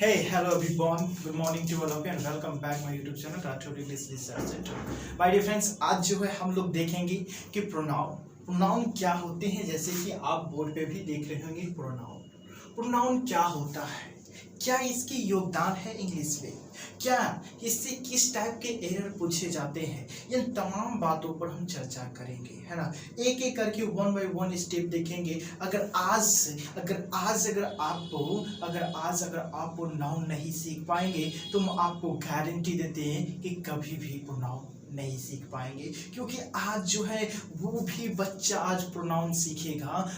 Hey, hello everyone. Good morning to all of you and welcome back my YouTube channel Rathod English Research Center. My dear friends, आज जो है हम लोग देखेंगे कि pronoun क्या होते हैं। जैसे कि आप बोर्ड पे भी देख रहे होंगे प्रोनाउन क्या होता है, क्या इसकी योगदान है इंग्लिश में, क्या इससे किस टाइप के एरर पूछे जाते हैं, इन तमाम बातों पर हम चर्चा करेंगे, है ना। एक एक करके वन बाय वन स्टेप देखेंगे। अगर आप नाउन नहीं सीख पाएंगे तो हम आपको गारंटी देते हैं कि कभी भी प्रोनाउन नहीं सीख पाएंगे। क्योंकि आज जो है वो भी बच्चा आज प्रोनाउन सीखेगा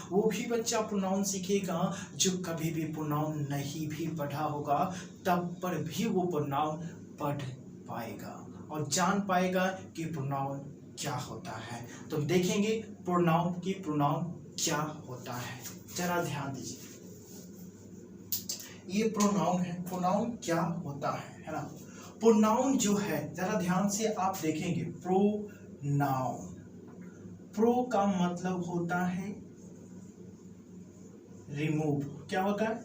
जो कभी भी प्रोनाउन नहीं भी पढ़ा होगा, तब पर भी वो प्रोनाउन पढ़ पाएगा और जान पाएगा कि प्रोनाउन क्या होता है। तो देखेंगे प्रोनाउन क्या होता है। जरा ध्यान दीजिए, ये प्रोनाउन है। प्रोनाउन क्या होता है ना। प्रोनाउन जो है, जरा ध्यान से आप देखेंगे, प्रो का मतलब होता है रिमूव। क्या होता है?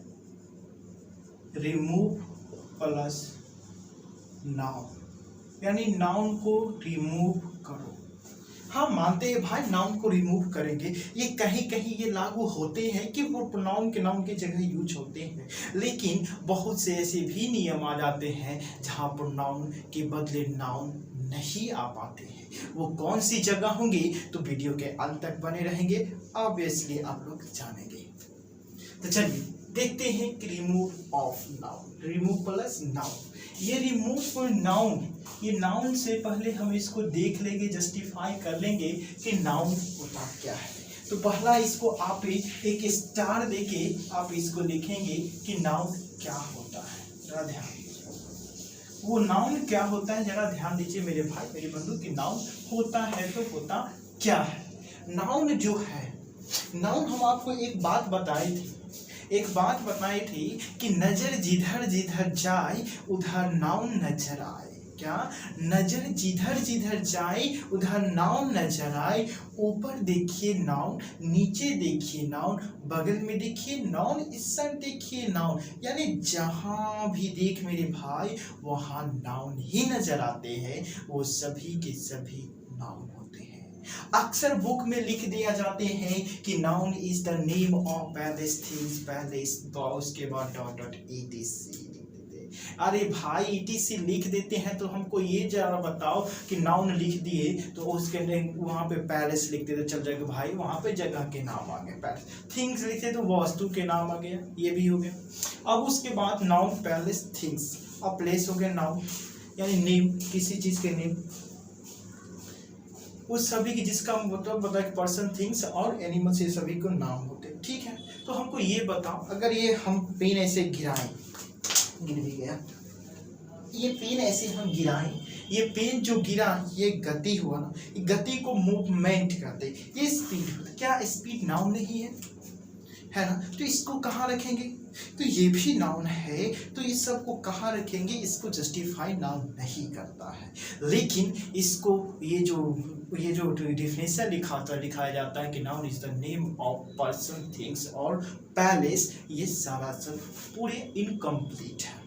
रिमूव प्लस नाउन, यानी नाउन को रिमूव करो। हाँ, मानते हैं भाई नाउन को रिमूव करेंगे, ये कहीं कहीं ये लागू होते हैं कि वो नाउन के जगह यूज होते हैं, लेकिन बहुत से ऐसे भी नियम आ जाते हैं जहाँ पर नाउन के बदले नाउन नहीं आ पाते हैं। वो कौन सी जगह होंगी तो वीडियो के अंत तक बने रहेंगे, ऑब्वियसली आप लोग जानेंगे। तो चलिए देखते हैं कि remove of noun, remove plus noun. ये रिमूव नाउन, ये नाउन से पहले हम इसको देख लेंगे, जस्टिफाई कर लेंगे कि नाउन होता क्या है। तो पहला इसको आप एक स्टार देके आप इसको लिखेंगे कि नाउन क्या होता है। जरा ध्यान दीजिए, वो नाउन क्या होता है, जरा ध्यान दीजिए मेरे भाई मेरे बंधु कि नाउन होता है तो होता क्या है। नाउन जो है, नाउन हम आपको एक बात बताई थी कि नजर जिधर जिधर जाए उधर नाउन नजर आए। क्या? नजर जिधर जिधर जाए उधर नाउन नजर आए। ऊपर देखिए नाउन, नीचे देखिए नाउन, बगल में देखिए नाउन, इस साइड देखिए नाउन, यानी जहां भी देख मेरे भाई वहां नाउन ही नजर आते हैं। वो सभी के सभी नाउन होते हैं। अक्सर बुक में लिख दिया जाते हैं कि noun is the name of palace things, palace, तो उसके बाद डॉट etc लिख देते हैं। अरे भाई etc लिख देते हैं तो हमको ये जरा बताओ कि नाउन लिख दिए तो उसके वहां पे पैलेस लिख देते चल जाएगा भाई, वहां पे जगह के नाम आ गए। पैलेस थिंग्स लिखते तो वस्तु के नाम आ गया, ये भी हो गया। अब उसके बाद नाउन पैलेस थिंग्स, अब प्लेस हो गया नाउन, यानी नेम, किसी चीज के नेम, उस सभी की जिसका मतलब बता कि पर्सन, थिंग्स और एनिमल्स, ये सभी को नाम होते हैं। ठीक है, तो हमको ये बताओ, अगर ये हम पेन ऐसे गिराएं, गिर भी गया, ये पेन ऐसे हम गिराएं, ये पेन जो गिरा ये गति हुआ ना, ये गति को मूवमेंट कहते हैं, ये स्पीड। क्या स्पीड नाउन नहीं है ना। तो इसको कहाँ रखेंगे, तो ये भी नाउन है, तो इस सब को कहाँ रखेंगे, इसको जस्टिफाई नाउन नहीं करता है। लेकिन इसको ये जो डिफिनेशन लिखाया जाता है कि noun is the name of person, things और पैलेस, ये सारा सब पूरे इनकम्प्लीट है।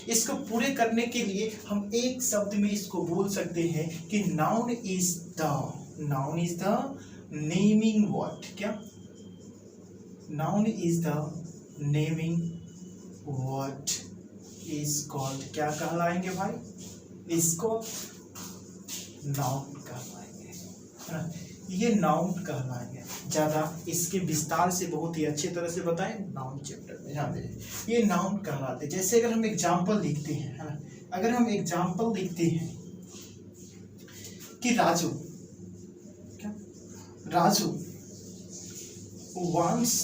इसको पूरे करने के लिए हम एक शब्द में इसको बोल सकते हैं कि noun is the naming word. क्या? Noun is the naming word is called, क्या कहलाएंगे भाई, इसको नाउन कहलाएंगे, है ना। ये नाउन कहलाएंगे। ज़्यादा इसके विस्तार से बहुत ही अच्छी तरह से बताएं नाउन चैप्टर में, ध्यान दीजिए। ये नाउन कहलाते, जैसे अगर हम एग्जाम्पल लिखते हैं, है ना, अगर हम एग्जाम्पल लिखते हैं कि Raju wants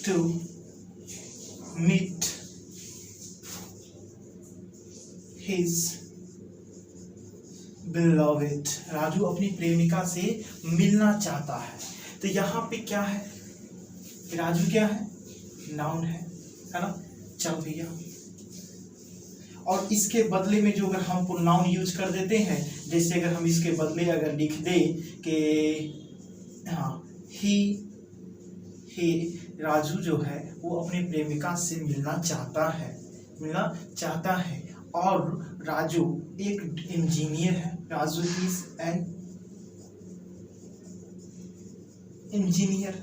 to meet his beloved, Raju अपनी प्रेमिका से मिलना चाहता है। तो यहाँ पे क्या है, राजू क्या है, नाउन है ना। चल भैया, और इसके बदले में जो अगर हम प्रोनाउन यूज कर देते हैं, जैसे अगर हम इसके बदले अगर लिख दे कि हाँ ही राजू जो है वो अपनी प्रेमिका से मिलना चाहता है, मिलना चाहता है। और राजू एक इंजीनियर है, राजू इज एन इंजीनियर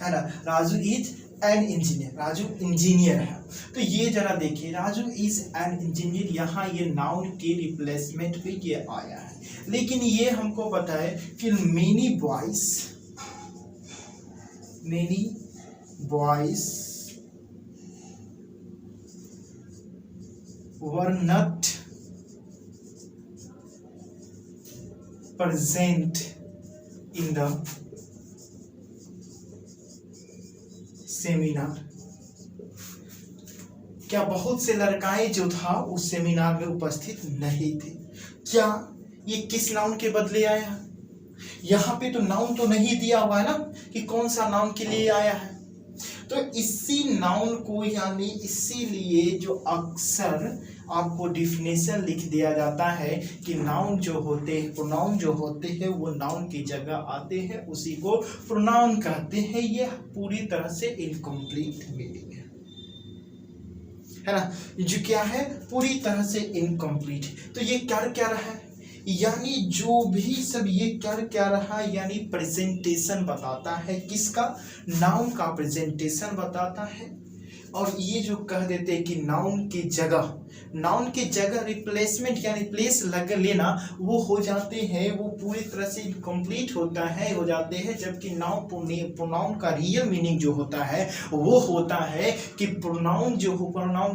है ना, Raju is an engineer, Raju engineer है। तो ये जरा देखिए, राजू इज एन इंजीनियर, यहाँ ये नाउन के रिप्लेसमेंट पे ये आया है। लेकिन ये हमको पता है कि many boys were not present in the seminar. क्या बहुत से लड़काएं जो था उस सेमिनार में उपस्थित नहीं थे। क्या ये किस नाउन के बदले आया? यहाँ पे तो नाउन तो नहीं दिया हुआ है ना कि कौन सा नाउन के लिए आया है। तो इसी नाउन को, यानी इसीलिए जो अक्सर आपको डिफिनेशन लिख दिया जाता है कि नाउन जो होते हैं, प्रोनाउन जो होते हैं वो नाउन की जगह आते हैं, उसी को प्रोनाउन कहते हैं। ये पूरी तरह से इनकम्प्लीट मीनिंग है ना, जो क्या है पूरी तरह से इनकम्प्लीट। तो ये क्या रहा है, यानी जो भी सब ये क्या रहा, यानी प्रेजेंटेशन बताता है। किसका? नाउन का प्रेजेंटेशन बताता है। और ये जो कह देते हैं कि नाउन की जगह रिप्लेसमेंट यानी प्लेस लग लेना, वो हो जाते हैं, वो पूरी तरह से कंप्लीट होता है, हो जाते हैं। जबकि प्रोनाउन का रियल मीनिंग जो होता है वो होता है कि प्रोनाउन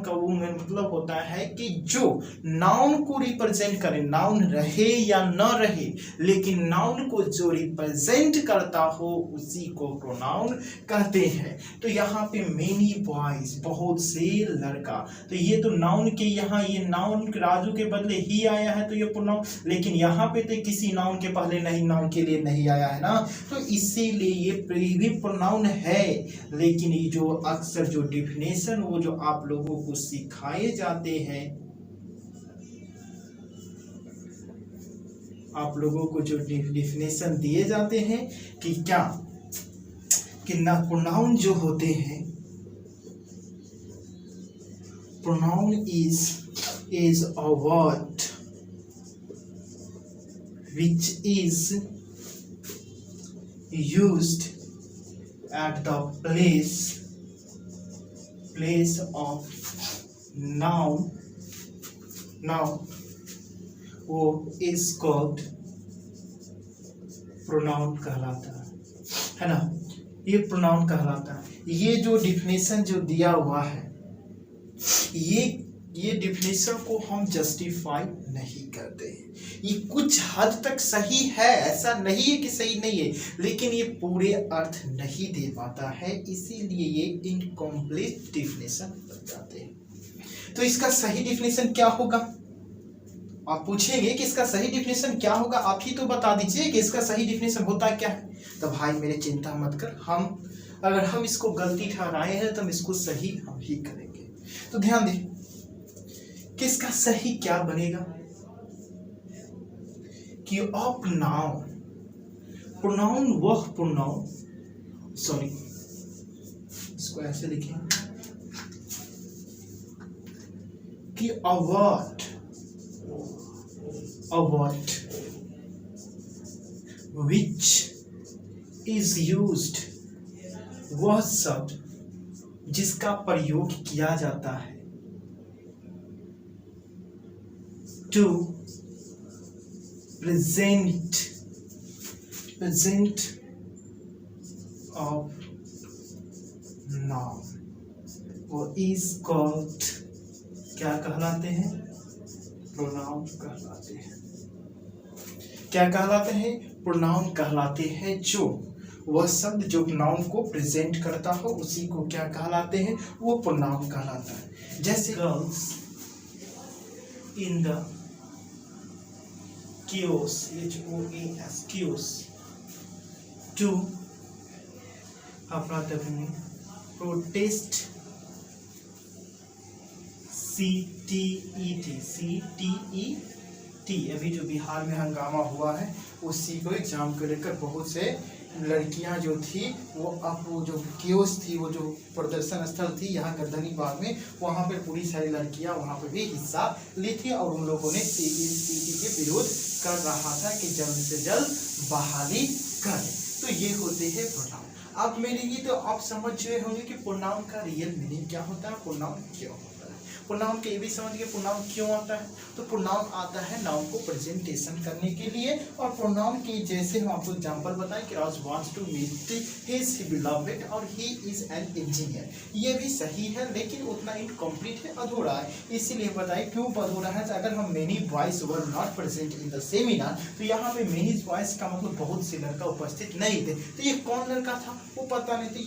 का वो मतलब होता है कि जो नाउन को रिप्रेजेंट करे, नाउन रहे या न रहे, लेकिन नाउन को जो रिप्रेजेंट करता हो उसी को प्रोनाउन कहते हैं। तो यहाँ पे मेनी बॉयज, बहुत से लड़का, तो ये तो नाउन के, यहाँ ये नाउन राजू के बदले ही आया है, तो ये प्रोनाउन। लेकिन यहाँ पे तो किसी नाउन के पहले नहीं, नाउन के लिए नहीं आया है ना, तो इसीलिए ये भी प्रोनाउन है। लेकिन ये जो अक्सर जो डिफिनेशन वो जो आप लोगों को सिखाए जाते हैं, आप लोगों को जो डिफिनेशन दिए जाते हैं कि क्या, कि ना प्रोनाउन जो होते हैं, pronoun is a word which is used at the place of noun वो is called pronoun कहलाता है ना, ये pronoun कहलाता है। ये जो डिफिनेशन जो दिया हुआ है, ये डिफिनेशन को हम जस्टिफाई नहीं करते हैं। ये कुछ हद तक सही है, ऐसा नहीं है कि सही नहीं है, लेकिन ये पूरे अर्थ नहीं दे पाता है, इसीलिए ये इनकम्प्लीट डिफिनेशन बन जाते हैं। तो इसका सही डिफिनेशन क्या होगा? आप पूछेंगे कि इसका सही डिफिनेशन क्या होगा, आप ही तो बता दीजिए कि इसका सही डिफिनेशन होता क्या है। तो भाई मेरे चिंता मत कर, अगर हम इसको गलती ठहराए हैं तो हम इसको सही हम ही करेंगे। तो ध्यान दें कि इसका सही क्या बनेगा कि प्रोनाउन वह प्रोनाउन, सॉरी इसको ऐसे लिखें कि a word which is used, वह शब्द जिसका प्रयोग किया जाता है टू प्रेजेंट ऑफ नाउन, वो इज कॉल्ड क्या कहलाते हैं? प्रोनाउन कहलाते हैं। क्या कहलाते हैं? प्रोनाउन कहलाते हैं। जो वह शब्द जो नाउन को प्रेजेंट करता हो उसी को क्या कहलाते हैं? वो प्रोनाउन कहलाता है। जैसे girls in the kiosk, HOAS kiosk, to अपना प्रोटेस्ट, CTET, अभी जो बिहार में हंगामा हुआ है उसी को एग्जाम को लेकर बहुत से लड़कियां जो थी वो अब वो जो केओस थी, वो जो प्रदर्शन स्थल थी यहाँ गर्दनी बाग में, वहाँ पे पूरी सारी लड़कियां वहाँ पे भी हिस्सा ली थी और उन लोगों ने सीपीटी के विरोध कर रहा था कि जल्द से जल्द बहाली करें। तो ये होते हैं प्रोनाउन। अब मेरे ये तो आप समझ गए होंगे कि प्रोनाउन का रियल मीनिंग क्या होता है, प्रोनाउन क्यों होता है। प्रोनाउन के ये भी समझ गए प्रोनाउन क्यों आता है। तो प्रोनाउन आता है नाउन को प्रेजेंटेशन करने के लिए, और प्रोनाउन की जैसे हम आपको एग्जांपल बताएं कि Raj wants to meet his beloved और ही इज एन इंजीनियर। ये भी सही है लेकिन उतना इनकम्प्लीट है, अधूरा है। इसीलिए बताइए क्यों अधूरा है। अगर हम many boys were not present in the seminar, तो यहाँ पे मेनी बॉयज का मतलब बहुत से लड़का उपस्थित नहीं थे। तो ये कौन लड़का था वो पता नहीं। तो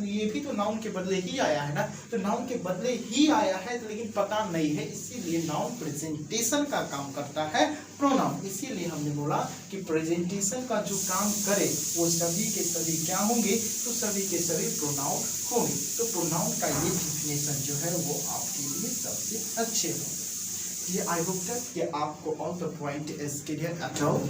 ये भी तो नाउन के बदले ही आया है ना, तो नाउन के बदले ही आया है तो लेकिन पता नहीं है, इसीलिए नाउन प्रेजेंटेशन का काम करता है प्रोनाउन। इसीलिए हमने बोला कि प्रेजेंटेशन का जो काम करे वो सभी के सभी क्या होंगे, तो सभी के सभी प्रोनाउन होंगे। तो प्रोनाउन का ये डिफिनेशन जो है वो आपके लिए सबसे अच्छे होंगे। ये आई होप दैट कि आपको all the point is clear at all.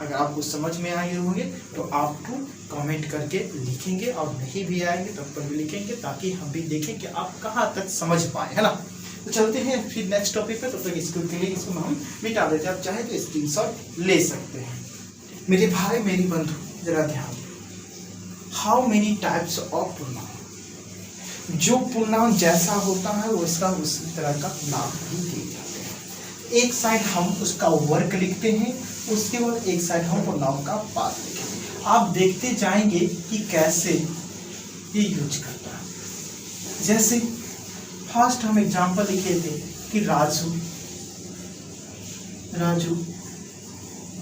अगर आपको समझ में आए होंगे तो आपको कमेंट करके लिखेंगे, और नहीं भी आएंगे तब पर भी लिखेंगे, ताकि हम भी देखें कि आप कहाँ तक समझ पाए, है ना। तो चलते हैं फिर नेक्स्ट टॉपिक पे। तब तक इसको के लिए इसको हम मिटा देते हैं। आप चाहे तो स्क्रीनशॉट ले सकते हैं। मेरे भाई मेरी बंधु जरा ध्यान, how many types of pronoun. जो प्रोनाउन जैसा होता है उसका उसी तरह का नाम भी दिए जाते हैं। एक साइड हम उसका वर्क लिखते हैं, उसके बाद एक साइड हम प्रोनाउन का पार्ट लिखेंगे। आप देखते जाएंगे कि कैसे ये यूज करता है। जैसे फर्स्ट हम एग्जांपल लिखे थे कि Raju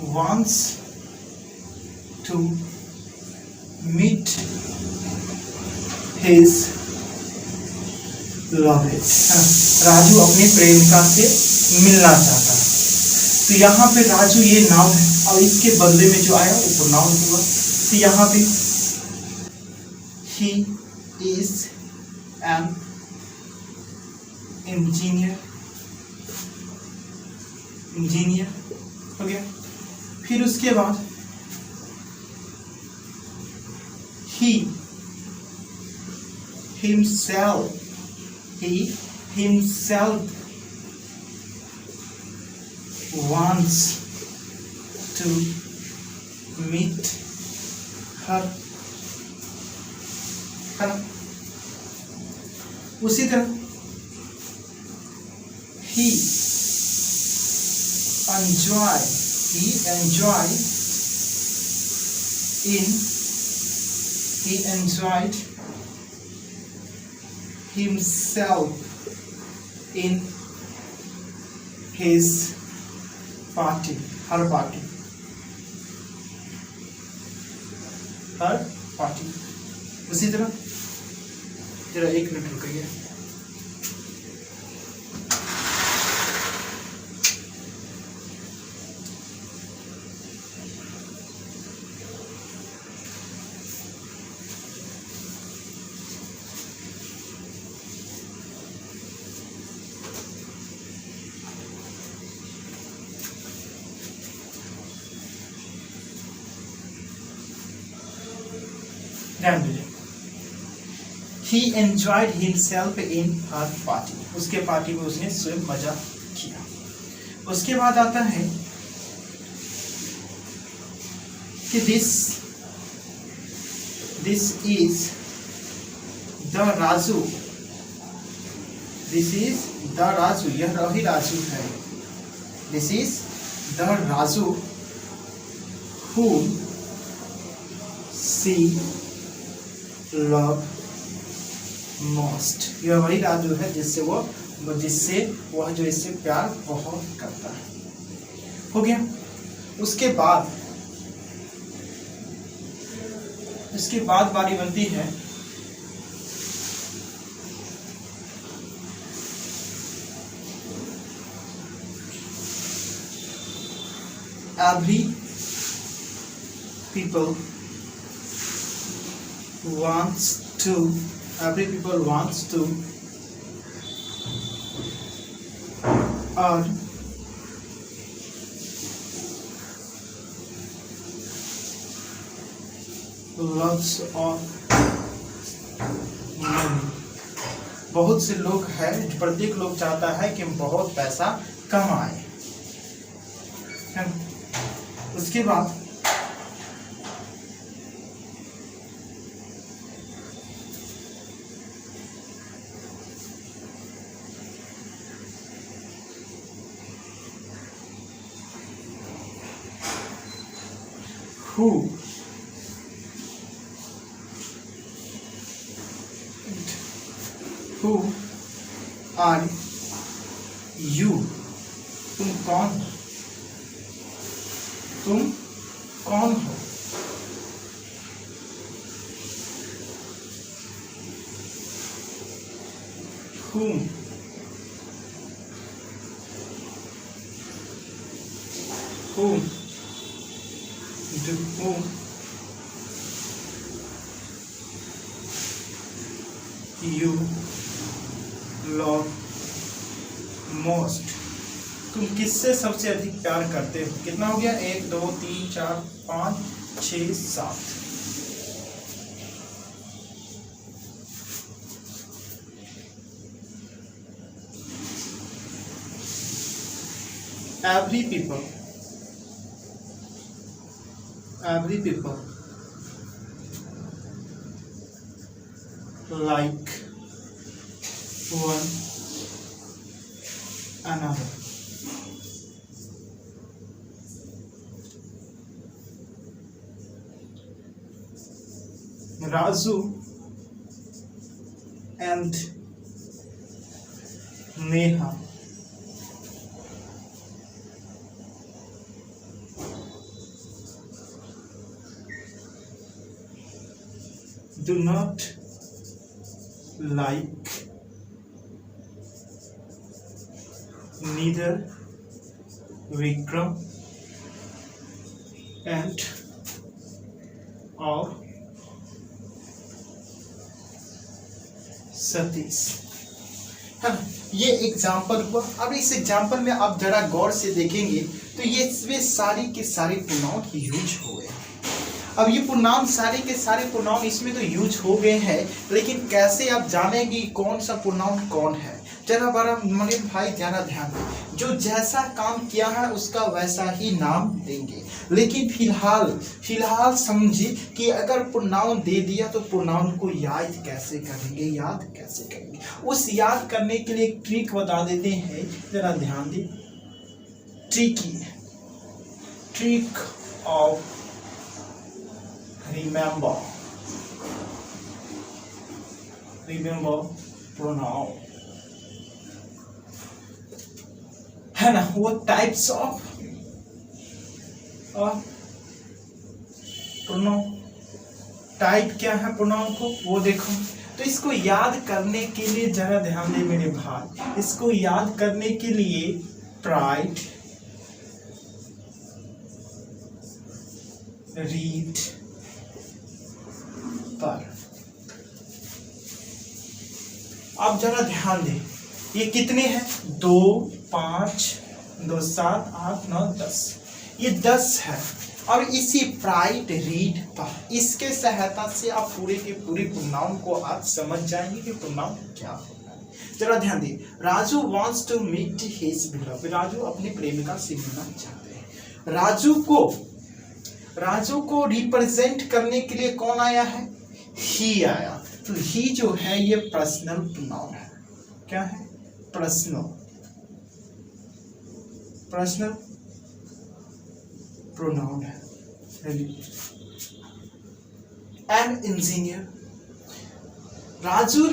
wants to meet his beloved। Raju अपनी प्रेमिका से मिलना चाहता है। तो यहाँ पे राजू ये नाउन है और इसके बदले में जो आया वो प्रोनाउन हुआ। तो यहाँ पे he is an इंजीनियर हो गया। फिर उसके बाद he himself wants to meet her, है ना। उसी तरह he enjoyed himself in his party, her party। उसी तरह जरा एक मिनट रुकिए। He enjoyed himself in her party। उसके पार्टी में उसने स्वयं मजा किया। उसके बाद आता है कि this is the राजू, यह रही राजू है। This is the Raju whom she love most। यह वही राजू है जिससे वह जो इससे प्यार बहुत करता है। हो गया। उसके बाद बारी बनती है every people wants to earn lots of money, बहुत से लोग हैं, प्रत्येक लोग चाहता है कि हम बहुत पैसा कमाए। उसके बाद who are you, तुम कौन हो, तुम कौन हो। whom do whom you love most, तुम किससे सबसे अधिक प्यार करते हो। कितना हो गया, 1 2 3 4 5 6 7। every people like one another, Raju and Neha do not like neither Vikram and or Satish, है ना। ये एग्जाम्पल हुआ। अब इस एग्जाम्पल में आप जरा गौर से देखेंगे तो ये वे सारी के सारे प्रोनाउन यूज हो गए। अब ये प्रोनाउन सारे के सारे प्रोनाउन इसमें तो यूज हो गए हैं, लेकिन कैसे आप जानेंगे कौन सा प्रोनाउन कौन है। जरा बड़ा मनीष भाई जरा ध्यान दें, जो जैसा काम किया है उसका वैसा ही नाम देंगे, लेकिन फिलहाल समझिए कि अगर प्रोनाउन दे दिया तो प्रोनाउन को याद कैसे करेंगे। उस याद करने के लिए एक ट्रिक बता देते हैं, जरा ध्यान दें। ट्रिक ऑफ remember pronoun, है ना। वो टाइप्स ऑफ प्रोनाउन, टाइप क्या है प्रोनाउन को वो देखो। तो इसको याद करने के लिए जरा ध्यान दे मेरे भाई, इसको याद करने के लिए प्राइड, रीड पर आप जरा ध्यान दें, ये कितने हैं, 2 5 2 7 8 9 10, ये 10 है। और इसी प्राइड रीड पर इसके सहायता से आप पूरे के पूरे प्रोनाउन को आप समझ जाएंगे कि प्रोनाउन क्या होता है। जरा ध्यान दें, Raju wants to meet his beloved, Raju अपनी प्रेमिका से मिलना चाहते हैं। राजू को रिप्रेजेंट करने के लिए कौन आया है, ही आया। तो ही जो है ये पर्सनल प्रोनाउन है। क्या है, पर्सनल प्रोनाउन है। एन इंजीनियर, राजू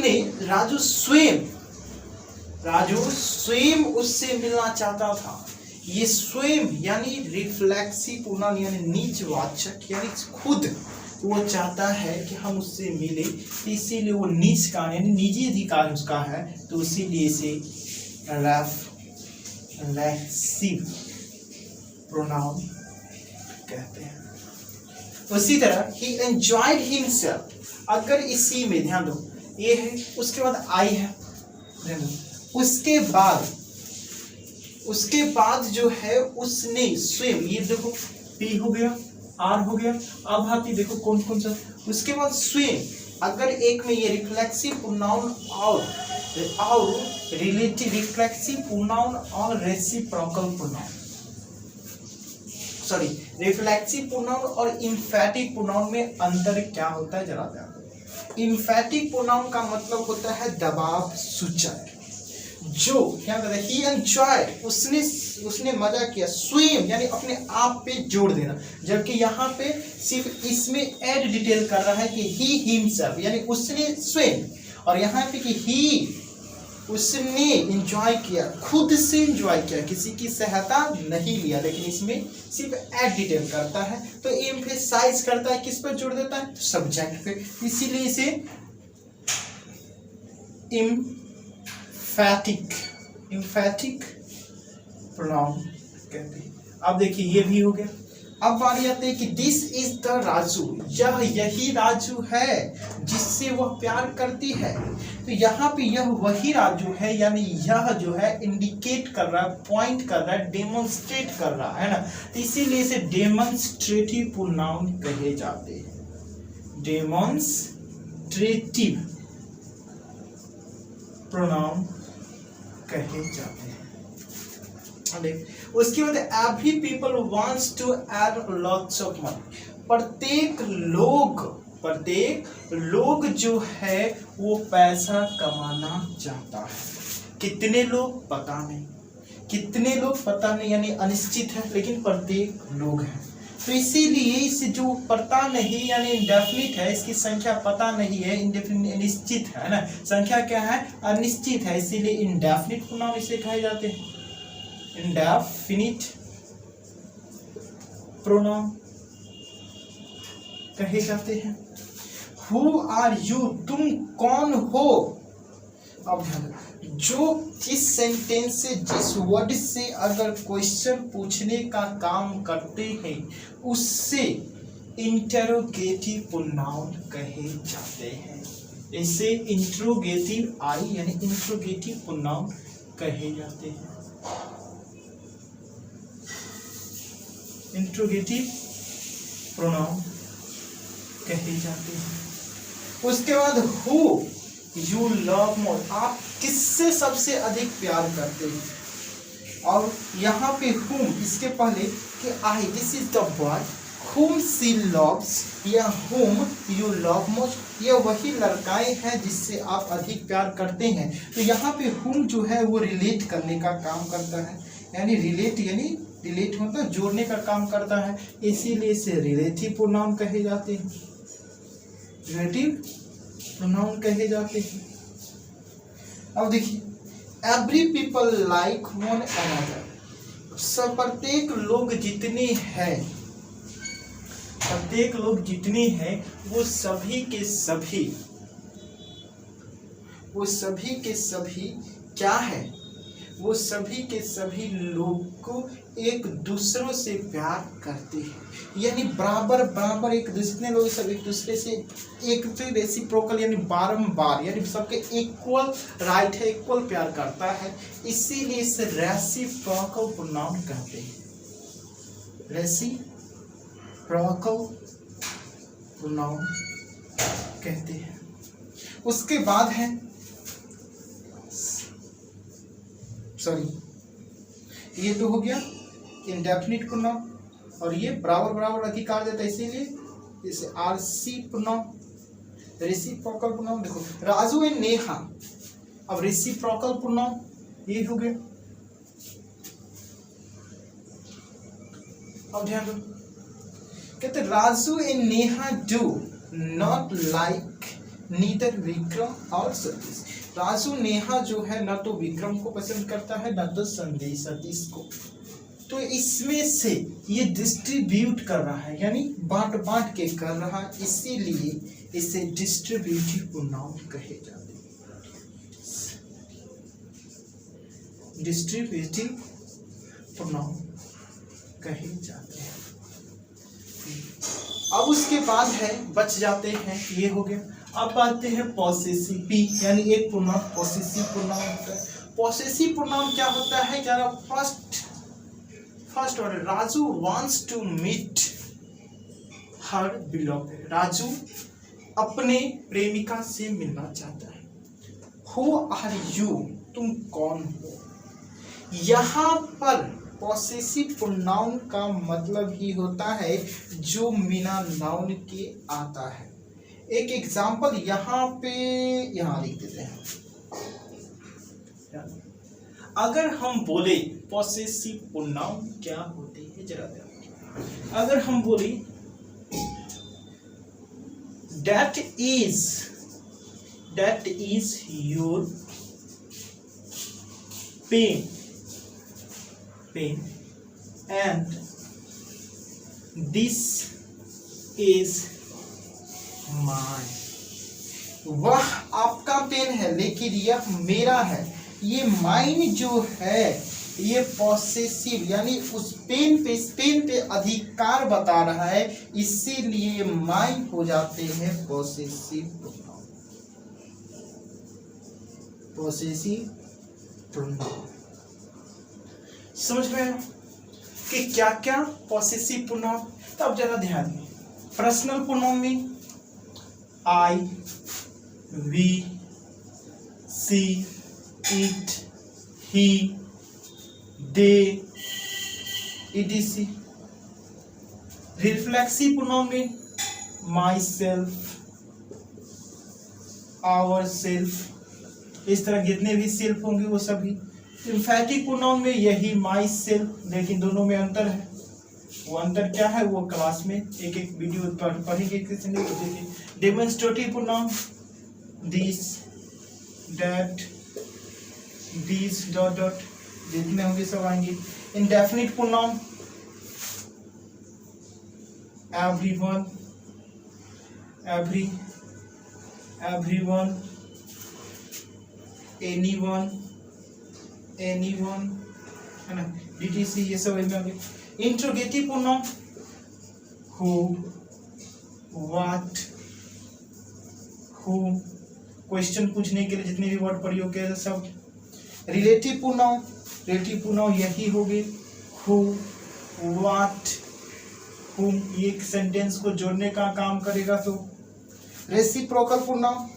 स्वयं उससे मिलना चाहता था। ये स्वयं यानी रिफ्लेक्सिव प्रोनाउन यानी नीचवाचक, यानी खुद वो चाहता है कि हम उससे मिले, इसीलिए वो नीच का यानी निजी अधिकार उसका है, तो इसीलिए इसे रिफ्लेक्सिव प्रोनाउन कहते हैं। उसी तरह ही एंजॉयड हिमसेल्फ, अगर इसी में ध्यान दो ये है, उसके बाद आई है, उसके बाद जो है उसने स्वयं, ये देखो पी हो गया, आर हो गया। अब आती देखो कौन कौन सा, उसके बाद स्विम, अगर एक में ये रिफ्लेक्सिव प्रोनाउन और रिलेटिव रिफ्लेक्सिव प्रोनाउन और reciprocal pronoun, sorry reflexive pronoun और एम्फैटिक प्रोनाउन में अंतर क्या होता है जरा ध्यान दो। एम्फैटिक प्रोनाउन का मतलब होता है दबाव सूचक, जो क्या कहते हैं, ही एंजॉयड, उसने मजा किया, स्विम यानी अपने आप पे जोड़ देना, जबकि यहाँ पे सिर्फ इसमें ऐड डिटेल कर रहा है कि ही हिमसेल्फ यानी उसने स्विम, और यहाँ पे कि ही उसने एंजॉय किया, खुद से एंजॉय किया, किसी की सहायता नहीं लिया, लेकिन इसमें सिर्फ ऐड डिटेल करता है, तो एम्फेसाइज करता है, किस पर जोड़ देता है, सब्जेक्ट पे, इसीलिए इसे एम्फैटिक प्रोनाउन कहते हैं। अब देखिए ये भी हो गया। अब बारी आती है कि दिस इज द राजू, यही राजू है जिससे वह प्यार करती है, तो यहाँ पे यह वही राजू है, यानी यह जो है इंडिकेट कर रहा है, पॉइंट कर रहा है, डेमोन्स्ट्रेट कर रहा है ना, तो इसीलिए इसे डेमोन्स्ट्रेटिव प्रोनाउन कहे जाते हैं, डेमोन्स्ट्रेटिव प्रोनाउन कहे जाते हैं। उसके बाद every people wants to earn lots of money, प्रत्येक लोग जो है वो पैसा कमाना चाहता है। कितने लोग पता नहीं, यानी अनिश्चित है, लेकिन प्रत्येक लोग हैं, तो इसीलिए इसे जो पता नहीं यानी इंडेफिनिट है, इसकी संख्या पता नहीं है, अनिश्चित है ना, संख्या क्या है, अनिश्चित है, इसीलिए इंडेफिनिट प्रोनाउन इसे कहे जाते हैं, इंडेफिनिट प्रोनाउन कहे जाते हैं। हु आर यू, तुम कौन हो। अब जो किस सेंटेंस से, जिस वर्ड से अगर क्वेश्चन पूछने का काम करते हैं उससे इंटरोगेटिव प्रोनाउन कहे जाते हैं, इसे इंट्रोगेटिव आई यानी इंट्रोगेटिव प्रोनाउन कहे जाते हैं, इंट्रोगेटिव प्रोनाउन कहे जाते हैं। उसके बाद हु यू लव मोर, आप किससे सबसे अधिक प्यार करते हैं, और यहाँ पे whom इसके पहले कि आई, this is the boy whom she loves या whom you love most, ये वही लड़काएं हैं जिससे आप अधिक प्यार करते हैं, तो यहाँ पे whom जो है वो रिलेट करने का काम करता है, यानी रिलेट मतलब जोड़ने का काम करता है, इसीलिए इसे रिलेटिव प्रोनाउन कहे जाते हैं, रिलेटिव प्रोनाउन कहे जाते हैं। अब देखिए every people like one another, प्रत्येक लोग जितने हैं वो सभी के सभी क्या है, वो सभी के सभी लोग को एक दूसरों से प्यार करते हैं, यानी बराबर एक दूसरे लोग सब एक दूसरे से एक रेसिप्रोकल यानी बारंबार, यानी सबके इक्वल राइट है, इक्वल प्यार करता है, इसीलिए इसे रेसिप्रोकल प्रोनाउन कहते हैं, रेसिप्रोकल प्रोनाउन कहते हैं। उसके बाद है ये तो हो गया इंडेफिनिट प्रोनाउन, और ये बराबर अधिकार देता है, इसीलिए इसे आरसी प्रोनाउन, रेसिप्रोकल प्रोनाउन। देखो राजू एंड नेहा, अब रेसिप्रोकल प्रोनाउन ये हो गया। अब ध्यान दो, कहते Raju and Neha do not like neither Vikram और सतीश, राजू नेहा जो है न तो विक्रम को पसंद करता है न तो सतीश को, तो इसमें से ये डिस्ट्रीब्यूट कर रहा है, यानी बांट के कर रहा है, इसीलिए इसे डिस्ट्रीब्यूटिव प्रोनाउन कहे जाते हैं, डिस्ट्रीब्यूटिव प्रोनाउन कहे जाते हैं। अब उसके बाद है बच जाते हैं, ये हो गया। अब आते हैं पॉसेसिव पी, यानी एक प्रोनाउन पॉसेसिव प्रोनाउन होता है। पॉसेसिव प्रोनाउन क्या होता है, जरा first order, Raju wants to meet her beloved, Raju अपने प्रेमिका से मिलना चाहता है। हु आर यू, तुम कौन हो। यहाँ पर पॉसेसिव प्रोनाउन का मतलब ही होता है जो बिना नाउन के आता है। एक एग्जांपल यहाँ पे यहाँ लिख देते हैं। अगर हम बोले पॉसेसिव प्रोनाउन क्या होते हैं जरा देखो। अगर हम बोले that is your pen and this is mine, वह आपका पेन है लेकिन यह मेरा है। ये माइन जो है ये पॉसेसिव यानी उस पेन पे अधिकार बता रहा है, इसीलिए माइन हो जाते हैं पॉसेसिव प्रोनाउन। पॉसेसिव प्रोनाउन समझ रहे हो कि क्या क्या पॉसेसिव प्रोनाउन। तो अब जरा ध्यान दें, पर्सनल प्रोनाउन में I, we, she, it, he, they, etc। Reflexive pronoun में माई सेल्फ, आवर सेल्फ, इस तरह जितने भी सेल्फ होंगे वो सभी। एम्फैटिक प्रोनाउन में यही माई सेल्फ, लेकिन दोनों में अंतर है। वो अंतर क्या है वो क्लास में एक एक वीडियो पढ़ेंगे किसी ने तो देखिए। Demonstrative pronoun this, that, this dot dot जितने होंगे सब आएंगे। Indefinite pronoun everyone, every, everyone, anyone, anyone है ना, डीटीसी ये सब इसमें आगे। Interrogative pronoun who, what, who, question पूछने के लिए जितने भी वर्ड प्रयोग किए सब। रिलेटिव प्रोनाउन यही होगी हु, व्हाट, हुम, ये एक सेंटेंस को जोड़ने का काम करेगा। तो reciprocal pronoun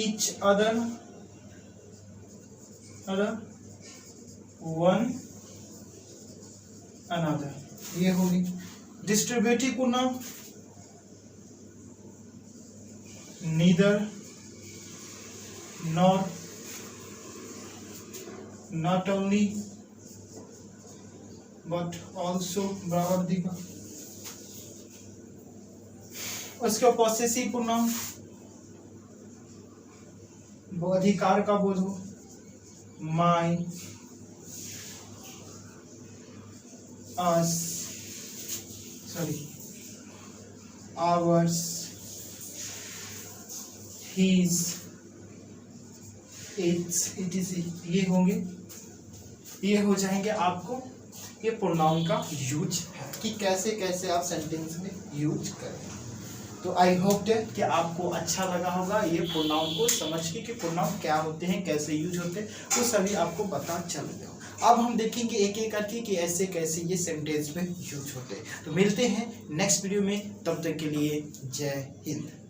each other, one another, ये होगी। Distributive pronoun neither, nor, not only, but also, बराबर दिखा। उसका पॉसेसिव प्रोनाउन वो अधिकार का बोध हो, my, us, sorry, ours, his, its, etc, ये होंगे। ये हो जाएंगे आपको ये प्रोनाउन का यूज है कि कैसे कैसे आप सेंटेंस में यूज करें। तो आई होप कि आपको अच्छा लगा होगा ये प्रोनाउन को समझ के कि प्रोनाउन क्या होते हैं, कैसे यूज होते हैं, वो सभी आपको पता चल गया। अब हम देखेंगे एक एक करके कि ऐसे कैसे ये सेंटेंस में यूज होते हैं। तो मिलते हैं नेक्स्ट वीडियो में, तब तक के लिए जय हिंद।